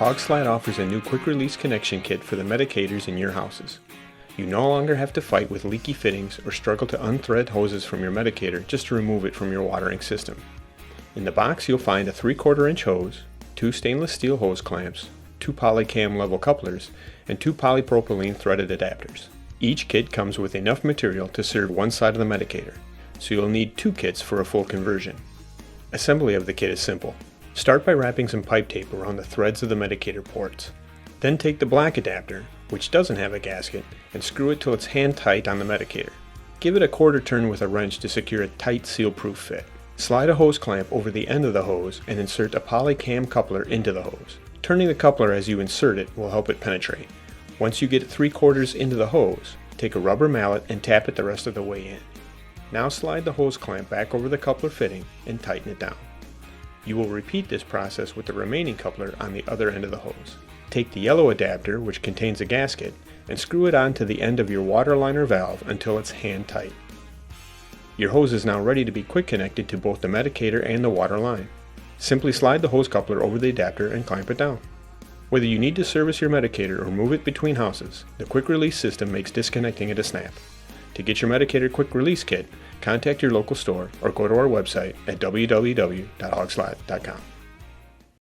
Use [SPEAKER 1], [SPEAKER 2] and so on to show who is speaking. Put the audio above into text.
[SPEAKER 1] Hog Slat offers a new quick-release connection kit for the medicators in your houses. You no longer have to fight with leaky fittings or struggle to unthread hoses from your medicator just to remove it from your watering system. In the box you'll find a 3/4 inch hose, 2 stainless steel hose clamps, 2 polycam level couplers, and 2 polypropylene threaded adapters. Each kit comes with enough material to serve one side of the medicator, so you'll need 2 kits for a full conversion. Assembly of the kit is simple. Start by wrapping some pipe tape around the threads of the medicator ports. Then take the black adapter, which doesn't have a gasket, and screw it till it's hand tight on the medicator. Give it a 1/4 turn with a wrench to secure a tight seal-proof fit. Slide a hose clamp over the end of the hose and insert a polycam coupler into the hose. Turning the coupler as you insert it will help it penetrate. Once you get 3/4 into the hose, take a rubber mallet and tap it the rest of the way in. Now slide the hose clamp back over the coupler fitting and tighten it down. You will repeat this process with the remaining coupler on the other end of the hose. Take the yellow adapter, which contains a gasket, and screw it onto the end of your water liner valve until it's hand tight. Your hose is now ready to be quick connected to both the medicator and the water line. Simply slide the hose coupler over the adapter and clamp it down. Whether you need to service your medicator or move it between houses, the quick release system makes disconnecting it a snap. To get your medicator quick release kit, contact your local store or go to our website at www.hogslat.com.